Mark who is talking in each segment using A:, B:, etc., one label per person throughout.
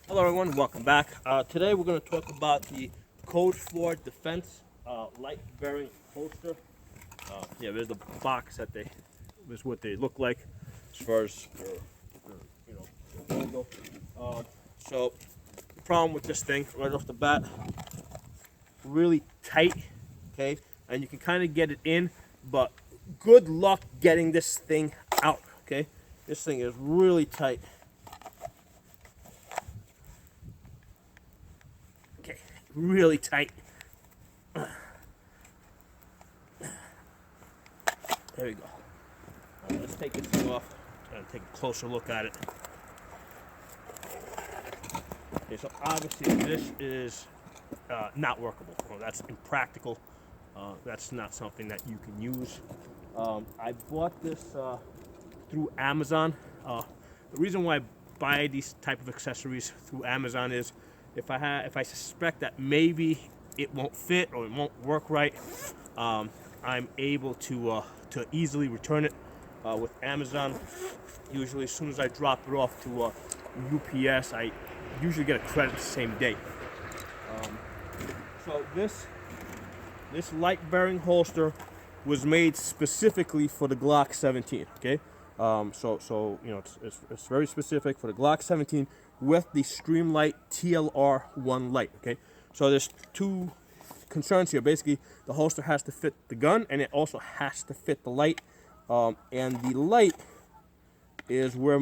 A: Hello everyone, welcome back. Today we're going to talk about the Code 4 Defense light bearing holster. There's the box that this is what they look like as far as their logo. So the problem with this thing right off the bat, really tight, okay, and you can kind of get it in, but good luck getting this thing out, okay. This thing is really tight. Okay, really tight. There we go. Let's take this thing off and take a closer look at it. Okay, so obviously this is not workable. Well, that's impractical. That's not something that you can use. I bought this through Amazon. The reason why I buy these type of accessories through Amazon is if I suspect that maybe it won't fit or it won't work right, I'm able to easily return it with Amazon. Usually, as soon as I drop it off to UPS, I usually get a credit the same day. So this light bearing holster was made specifically for the Glock 17. Okay, so you know it's very specific for the Glock 17 with the Streamlight TLR1 light. Okay, so there's two concerns here. Basically, the holster has to fit the gun, and it also has to fit the light. And the light is where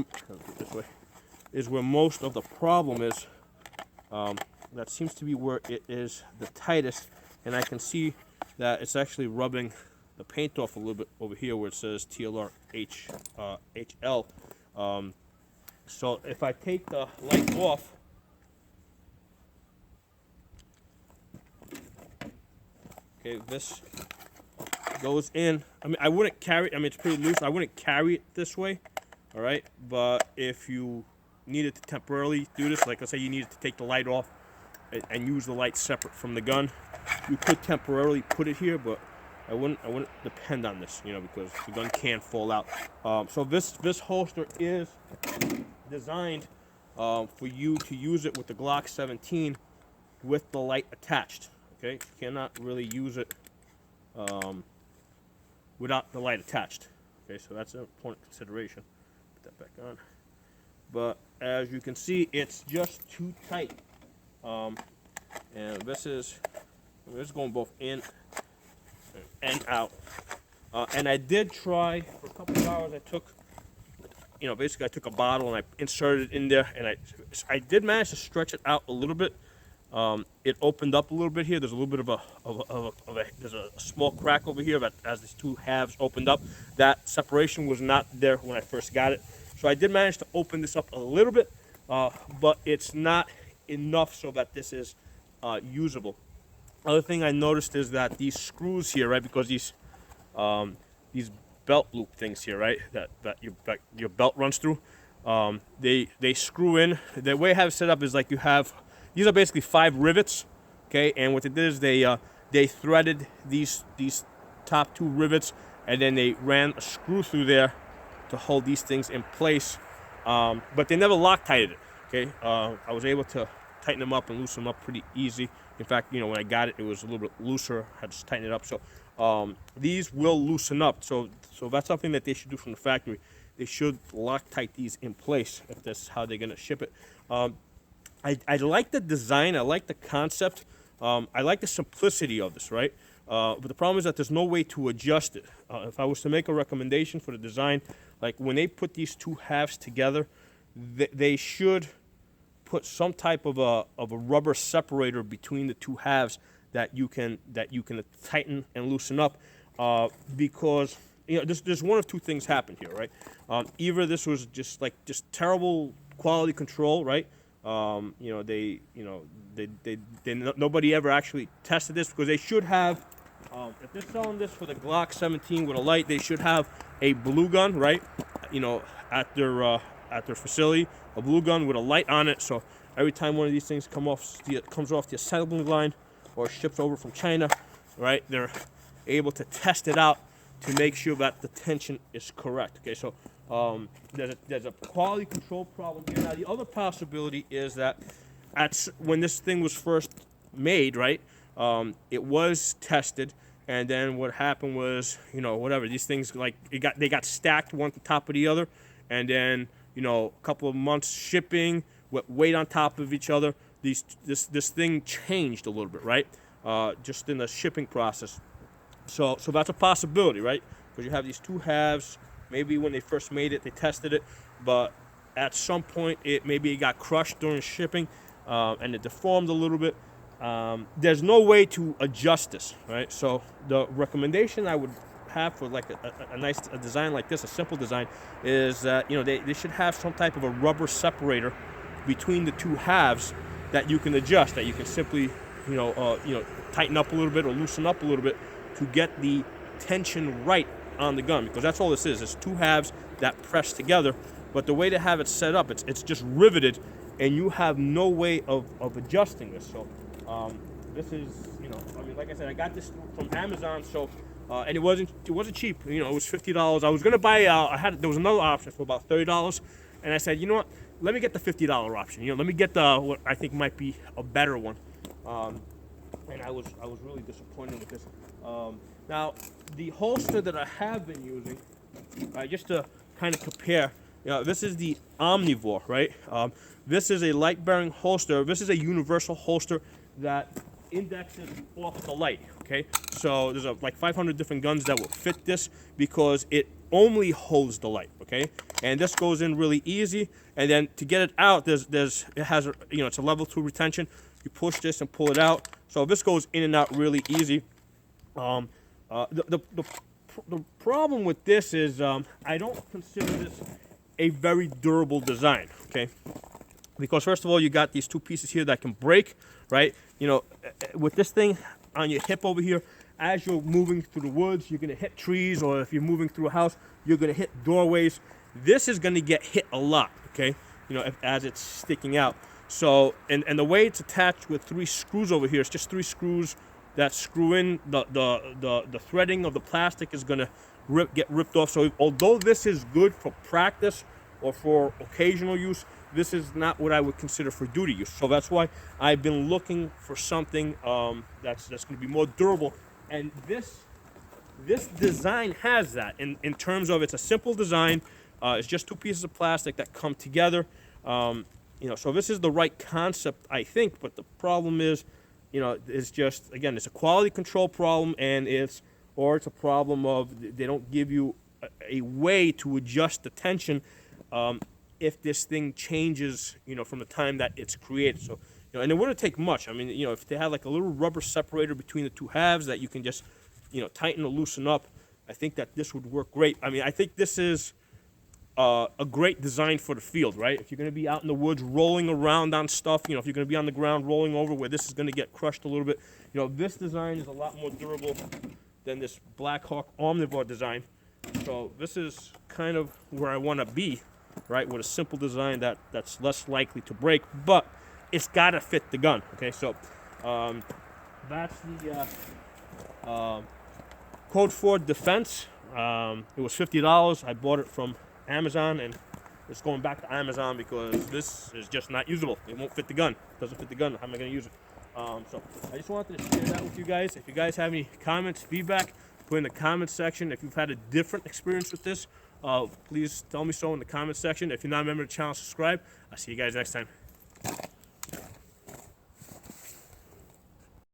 A: most of the problem is. That seems to be where it is the tightest, and I can see that it's actually rubbing the paint off a little bit over here where it says TLR HL. So if I take the light off, okay, this goes in. I mean, I wouldn't carry it. I mean, it's pretty loose. I wouldn't carry it this way, all right? But if you needed to temporarily do this, like let's say you needed to take the light off and use the light separate from the gun, you could temporarily put it here, but I wouldn't depend on this, because the gun can fall out. So this holster is designed for you to use it with the Glock 17 with the light attached. Okay, you cannot really use it without the light attached. Okay, so that's an important consideration. Put that back on. But as you can see, it's just too tight. And this is going both in and out. And I did try for a couple of hours. I took, basically I took a bottle and I inserted it in there, and I did manage to stretch it out a little bit. It opened up a little bit here. There's a little bit of there's a small crack over here, but as these two halves opened up, that separation was not there when I first got it. So I did manage to open this up a little bit, but it's not enough so that this is usable. Other thing I noticed is that these screws here, right, because these belt loop things here, right, that your belt runs through, they screw in. The way I have it set up is like these are basically 5 rivets, okay, and what they did is they threaded these top 2 rivets, and then they ran a screw through there to hold these things in place, but they never Loctited it. Okay, I was able to tighten them up and loosen them up pretty easy. In fact, when I got it, it was a little bit looser. I had to tighten it up. So these will loosen up. So that's something that they should do from the factory. They should Loctite these in place if that's how they're gonna ship it. I like the design. I like the concept. I like the simplicity of this, right? But the problem is that there's no way to adjust it. If I was to make a recommendation for the design, like when they put these two halves together, they should put some type of a rubber separator between the two halves that you can tighten and loosen up, because there's one of two things happened here, right? Either this was just terrible quality control, right? Nobody ever actually tested this, because they should have, if they're selling this for the Glock 17 with a light, they should have a blue gun, right? At their facility, a blue gun with a light on it. So every time one of these things comes off the assembly line or ships over from China, right, they're able to test it out to make sure that the tension is correct. Okay, so There's a quality control problem here. Now, the other possibility is that when this thing was first made, right, it was tested, and then what happened was, whatever, these things, like, they got stacked one on top of the other, and then, a couple of months shipping, weight on top of each other, this thing changed a little bit, right, just in the shipping process. So that's a possibility, right, because you have these two halves. Maybe when they first made it, they tested it, but at some point, maybe it got crushed during shipping, and it deformed a little bit. There's no way to adjust this, right? So the recommendation I would have for like a nice design like this, a simple design, is that they should have some type of a rubber separator between the two halves that you can adjust, that you can simply tighten up a little bit or loosen up a little bit to get the tension right on the gun, because that's all this is. It's two halves that press together, but the way to have it set up, it's just riveted, and you have no way of adjusting this. So this is, like I said, I got this from Amazon, so and it wasn't cheap. It was $50. I was gonna buy. There was another option for about $30, and I said, you know what? Let me get the $50 option. Let me get the what I think might be a better one. And I was really disappointed with this. Now, the holster that I have been using, just to kind of compare, this is the Omnivore, right? This is a light-bearing holster. This is a universal holster that indexes off the light, okay? So there's like 500 different guns that will fit this because it only holds the light, okay? And this goes in really easy. And then to get it out, it has it's a level 2 retention. You push this and pull it out. So this goes in and out really easy. The problem with this is I don't consider this a very durable design, okay? Because first of all, you got these two pieces here that can break, right? With this thing on your hip over here, as you're moving through the woods, you're gonna hit trees, or if you're moving through a house, you're gonna hit doorways. This is gonna get hit a lot, okay? As it's sticking out. So, and the way it's attached with 3 screws over here, it's just 3 screws that screw in. The threading of the plastic is gonna get ripped off. So although this is good for practice or for occasional use, this is not what I would consider for duty use. So that's why I've been looking for something that's going to be more durable. And this design has that in terms of, it's a simple design. It's just 2 pieces of plastic that come together. So this is the right concept, I think. But the problem is, it's just, again, it's a quality control problem, and it's a problem of they don't give you a way to adjust the tension if this thing changes, from the time that it's created. So, and it wouldn't take much. I mean, if they had like a little rubber separator between the two halves that you can just, tighten or loosen up, I think that this would work great. I mean, I think this is a great design for the field, right? If you're going to be out in the woods rolling around on stuff, if you're going to be on the ground rolling over where this is going to get crushed a little bit, this design is a lot more durable than this Black Hawk Omnivore design. So this is kind of where I want to be, right, with a simple design that's less likely to break, but it's got to fit the gun, okay? So that's the Code 4 Defense. It was $50. I bought it from Amazon, and it's going back to Amazon because this is just not usable. It won't fit the gun. It doesn't fit the gun. How am I going to use it? So I just wanted to share that with you guys. If you guys have any comments, feedback, put in the comments section. If you've had a different experience with this, please tell me so in the comments section. If you're not a member of the channel, subscribe. I'll see you guys next time.